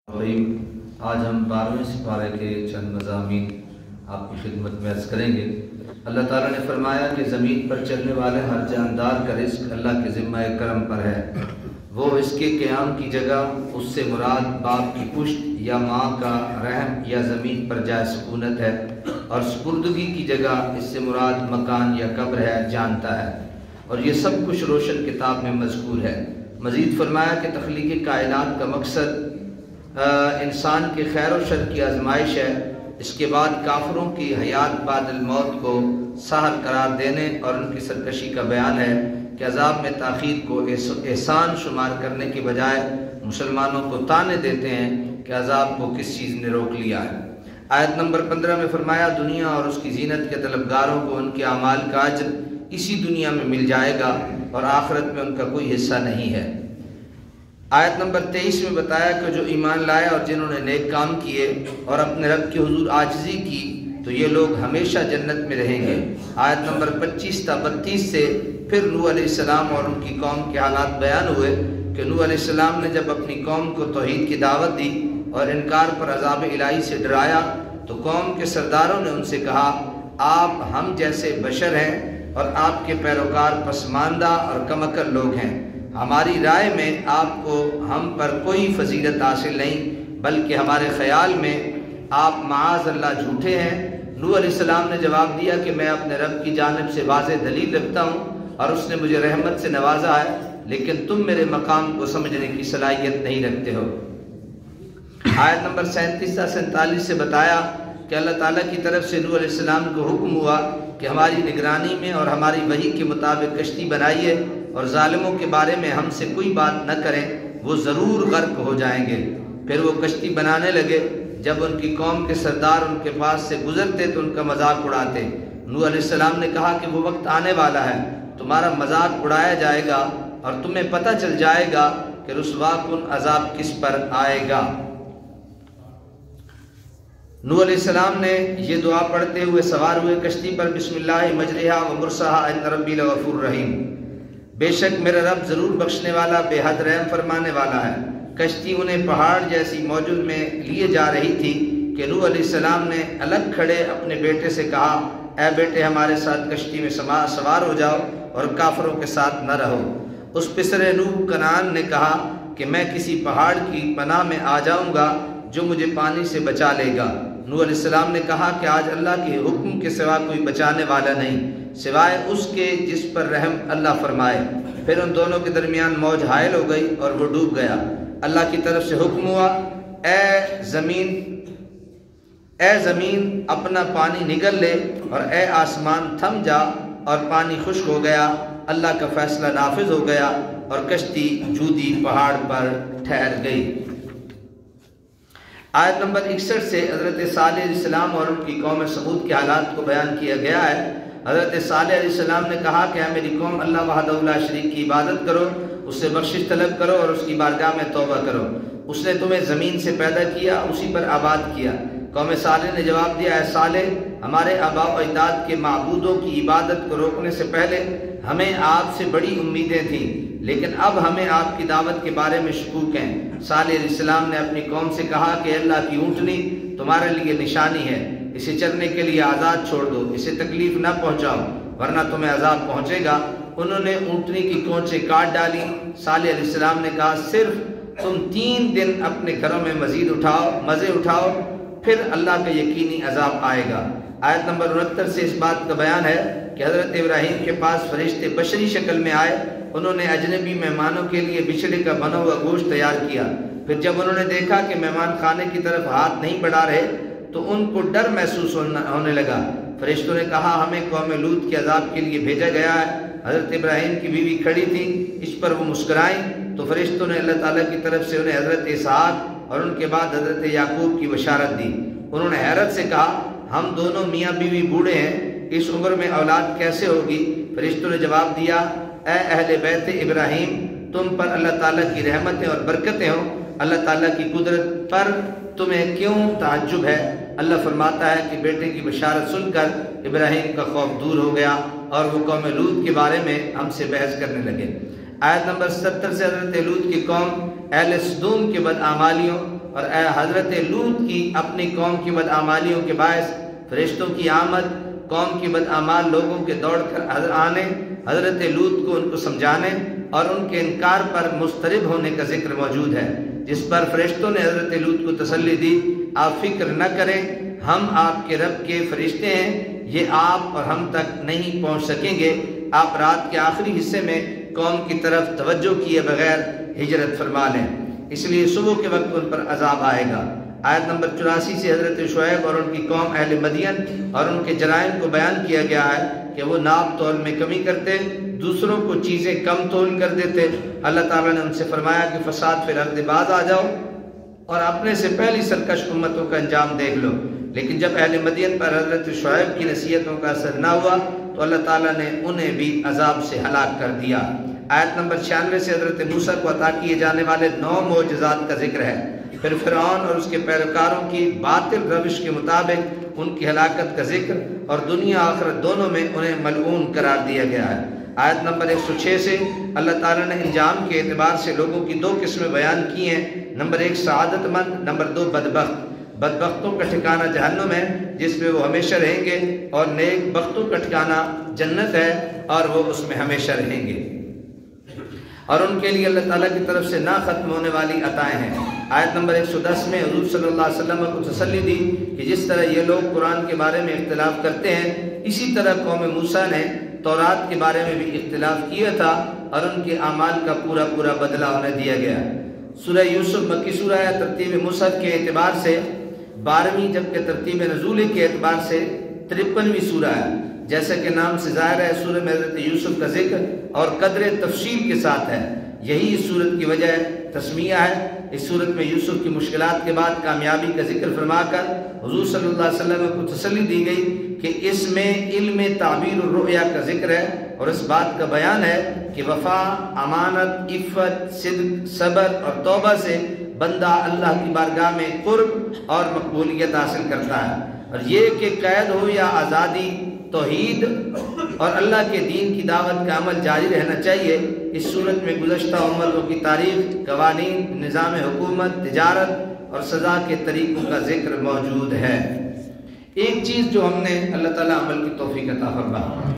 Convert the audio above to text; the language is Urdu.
آج ہم 12ویں سپارے کے چند مضامین آپ کی خدمت میں عرض کریں گے۔ اللہ تعالیٰ نے فرمایا کہ زمین پر چلنے والے ہر جاندار کا رزق اللہ کے ذمہ کرم پر ہے۔ وہ اس کے قیام کی جگہ، اس سے مراد باپ کی پشت یا ماں کا رحم یا زمین پر جائے سکونت ہے، اور سپردگی کی جگہ اس سے مراد مکان یا قبر ہے، جانتا ہے، اور یہ سب کچھ روشن کتاب میں مذکور ہے۔ مزید فرمایا کہ تخلیق کائنات کا مقصد انسان کے خیر و شر کی آزمائش ہے۔ اس کے بعد کافروں کی حیات بعد الموت کو سحر قرار دینے اور ان کی سرکشی کا بیان ہے کہ عذاب میں تاخیر کو احسان شمار کرنے کے بجائے مسلمانوں کو طعنے دیتے ہیں کہ عذاب کو کس چیز نے روک لیا ہے۔ آیت نمبر 15 میں فرمایا دنیا اور اس کی زینت کے طلبگاروں کو ان کے اعمال کا اجر اسی دنیا میں مل جائے گا اور آخرت میں ان کا کوئی حصہ نہیں ہے۔ آیت نمبر 23 میں بتایا کہ جو ایمان لائے اور جنہوں نے نیک کام کیے اور اپنے رب کے حضور عاجزی کی تو یہ لوگ ہمیشہ جنت میں رہیں گے۔ آیت نمبر 25 تا 32 سے پھر نوح علیہ السلام اور ان کی قوم کے حالات بیان ہوئے کہ نوح علیہ السلام نے جب اپنی قوم کو توحید کی دعوت دی اور انکار پر عذاب الہی سے ڈرایا تو قوم کے سرداروں نے ان سے کہا آپ ہم جیسے بشر ہیں اور آپ کے پیروکار پسماندہ اور کم عقل لوگ ہیں۔ ہماری رائے میں آپ کو ہم پر کوئی فضیلت حاصل نہیں، بلکہ ہمارے خیال میں آپ معاذ اللہ جھوٹے ہیں۔ نوح علیہ السلام نے جواب دیا کہ میں اپنے رب کی جانب سے واضح دلیل رکھتا ہوں اور اس نے مجھے رحمت سے نوازا ہے، لیکن تم میرے مقام کو سمجھنے کی صلاحیت نہیں رکھتے ہو۔ آیت نمبر 37 تا 47 سے بتایا کہ اللہ تعالیٰ کی طرف سے نوح علیہ السلام کو حکم ہوا کہ ہماری نگرانی میں اور ہماری وحی کے مطابق کشتی بنائیے اور ظالموں کے بارے میں ہم سے کوئی بات نہ کریں، وہ ضرور غرق ہو جائیں گے۔ پھر وہ کشتی بنانے لگے۔ جب ان کی قوم کے سردار ان کے پاس سے گزرتے تو ان کا مذاق اڑاتے۔ نوح علیہ السلام نے کہا کہ وہ وقت آنے والا ہے تمہارا مذاق اڑایا جائے گا اور تمہیں پتہ چل جائے گا کہ رسوا کن عذاب کس پر آئے گا۔ نوح علیہ السلام نے یہ دعا پڑھتے ہوئے سوار ہوئے کشتی پر، بسم اللہ مجریہا و مرساہا ان ربی لغفور رحیم، بے شک میرا رب ضرور بخشنے والا بے حد رحم فرمانے والا ہے۔ کشتی انہیں پہاڑ جیسی موجود میں لیے جا رہی تھی کہ نوح علیہ السلام نے الگ کھڑے اپنے بیٹے سے کہا اے بیٹے ہمارے ساتھ کشتی میں سوار ہو جاؤ اور کافروں کے ساتھ نہ رہو۔ اس پسر نوح کنعان نے کہا کہ میں کسی پہاڑ کی پناہ میں آ جاؤں گا جو مجھے پانی سے بچا لے گا۔ نوح علیہ السلام نے کہا کہ آج اللہ کے حکم کے سوا کوئی بچانے والا نہیں سوائے اس کے جس پر رحم اللہ فرمائے۔ پھر ان دونوں کے درمیان موج حائل ہو گئی اور وہ ڈوب گیا۔ اللہ کی طرف سے حکم ہوا اے زمین اپنا پانی نگل لے اور اے آسمان تھم جا، اور پانی خشک ہو گیا۔ اللہ کا فیصلہ نافذ ہو گیا اور کشتی جودی پہاڑ پر ٹھہر گئی۔ آیت نمبر 61 سے حضرت صالح علیہ السلام اور ان کی قوم سمود کے حالات کو بیان کیا گیا ہے۔ حضرت صالح علیہ السلام نے کہا کہ اے میری قوم اللہ وحدہ لا شریک کی عبادت کرو، اس سے بخشش طلب کرو اور اس کی بارگاہ میں توبہ کرو۔ اس نے تمہیں زمین سے پیدا کیا، اسی پر آباد کیا۔ قوم صالح نے جواب دیا اے صالح ہمارے آباء و اجداد کے معبودوں کی عبادت کو روکنے سے پہلے ہمیں آپ سے بڑی امیدیں تھیں، لیکن اب ہمیں آپ کی دعوت کے بارے میں شکوک ہیں۔ صالح علیہ السلام نے اپنی قوم سے کہا کہ اللہ کی اونٹنی تمہارے لیے نشانی ہے، اسے چرنے کے لیے آزاد چھوڑ دو، اسے تکلیف نہ پہنچاؤ ورنہ تمہیں عذاب پہنچے گا۔ انہوں نے اونٹنی کی کونچیں کاٹ ڈالی۔ صالح علیہ السلام نے کہا صرف تم 3 دن اپنے گھروں میں مزے اٹھاؤ، پھر اللہ کا یقینی عذاب آئے گا۔ آیت نمبر 69 سے اس بات کا بیان ہے کہ حضرت ابراہیم کے پاس فرشتے بشری شکل میں آئے۔ انہوں نے اجنبی مہمانوں کے لیے بچھڑے کا بنا ہوا گوشت تیار کیا۔ پھر جب انہوں نے دیکھا کہ مہمان خانے کی طرف ہاتھ نہیں بڑھا رہے تو ان کو ڈر محسوس ہونے لگا۔ فرشتوں نے کہا ہمیں قوم لوط کے عذاب کے لیے بھیجا گیا ہے۔ حضرت ابراہیم کی بیوی کھڑی تھی، اس پر وہ مسکرائیں تو فرشتوں نے اللہ تعالیٰ کی طرف سے انہیں حضرت اسحاق اور ان کے بعد حضرت یعقوب کی بشارت دی۔ انہوں نے حیرت سے کہا ہم دونوں میاں بیوی بوڑھے ہیں، اس عمر میں اولاد کیسے ہوگی؟ فرشتوں نے جواب دیا اے اہل بیت ابراہیم تم پر اللہ تعالیٰ کی رحمتیں اور برکتیں ہوں، اللہ تعالیٰ کی قدرت پر تمہیں کیوں تعجب ہے؟ اللہ فرماتا ہے کہ بیٹے کی بشارت سن کر ابراہیم کا خوف دور ہو گیا اور وہ قوم لوط کے بارے میں ہم سے بحث کرنے لگے۔ آیت نمبر 70 سے حضرت لوط کی قوم اہل سدوم کے بدعمالیوں اور اے حضرت لوط کی اپنی قوم کی بدعمالیوں کے باعث فرشتوں کی آمد، قوم کی بدعمال لوگوں کے دوڑ کر آنے، حضرت لوط کو ان کو سمجھانے اور ان کے انکار پر مضطرب ہونے کا ذکر موجود ہے، جس پر فرشتوں نے حضرت لوط کو تسلی دی، آپ فکر نہ کریں، ہم آپ کے رب کے فرشتے ہیں، یہ آپ اور ہم تک نہیں پہنچ سکیں گے۔ آپ رات کے آخری حصے میں قوم کی طرف توجہ کیے بغیر ہجرت فرما لیں، اس لیے صبح کے وقت ان پر عذاب آئے گا۔ آیت نمبر 84 سے حضرت شعیب اور ان کی قوم اہل مدین اور ان کے جرائم کو بیان کیا گیا ہے کہ وہ ناپ تول میں کمی کرتے، دوسروں کو چیزیں کم تول کر دیتے۔ اللہ تعالیٰ نے ان سے فرمایا کہ فساد فی الارض باز آ جاؤ اور اپنے سے پہلی سرکش امتوں کا انجام دیکھ لو۔ لیکن جب اہل مدین پر حضرت شعیب کی نصیحتوں کا اثر نہ ہوا تو اللہ تعالیٰ نے انہیں بھی عذاب سے ہلاک کر دیا۔ آیت نمبر 96 سے حضرت موسیٰ کو عطا کیے جانے والے 9 معجزات کا ذکر ہے۔ پھر فرعون اور اس کے پیروکاروں کی باطل روش کے مطابق ان کی ہلاکت کا ذکر اور دنیا آخرت دونوں میں انہیں ملعون قرار دیا گیا ہے۔ آیت نمبر 106 سے اللہ تعالیٰ نے انجام کے اعتبار سے لوگوں کی 2 قسمیں بیان کی ہیں، نمبر 1 سعادت مند، نمبر 2 بدبخت۔ بدبختوں کا ٹھکانہ جہنم ہے جس میں وہ ہمیشہ رہیں گے، اور نیک بختوں کا ٹھکانہ جنت ہے اور وہ اس میں ہمیشہ رہیں گے، اور ان کے لیے اللہ تعالیٰ کی طرف سے نہ ختم ہونے والی عطائیں ہیں۔ آیت نمبر 110 میں حضور صلی اللہ علیہ وسلم کو تسلی دی کہ جس طرح یہ لوگ قرآن کے بارے میں اختلاف کرتے ہیں، اسی طرح قوم موسیٰ نے تورات کے بارے میں بھی اختلاف کیا تھا اور ان کے اعمال کا پورا پورا بدلہ انہیں دیا گیا۔ سورہ یوسف مکی سورہ ہے، ترتیب مصحف کے اعتبار سے 12ویں، جبکہ ترتیب نزول کے اعتبار سے 53ویں سورہ ہے۔ جیسا کہ نام سے ظاہر ہے، سورہ میں حضرت یوسف کا ذکر اور قدر تفصیل کے ساتھ ہے، یہی اس سورت کی وجہ تسمیہ ہے۔ اس سورت میں یوسف کی مشکلات کے بعد کامیابی کا ذکر فرما کر حضور صلی اللہ علیہ وسلم کو تسلی دی گئی کہ اس میں علم تعبیر الرؤیا کا ذکر ہے، اور اس بات کا بیان ہے کہ وفا، امانت، عفت، صدق، صبر اور توبہ سے بندہ اللہ کی بارگاہ میں قرب اور مقبولیت حاصل کرتا ہے، اور یہ کہ قید ہو یا آزادی، توحید اور اللہ کے دین کی دعوت کا عمل جاری رہنا چاہیے۔ اس صورت میں گزشتہ امتوں کی تاریخ، قوانین، نظام حکومت، تجارت اور سزا کے طریقوں کا ذکر موجود ہے۔ ایک چیز جو ہم نے اللہ تعالیٰ عمل کی توفیق عطا فرمائے۔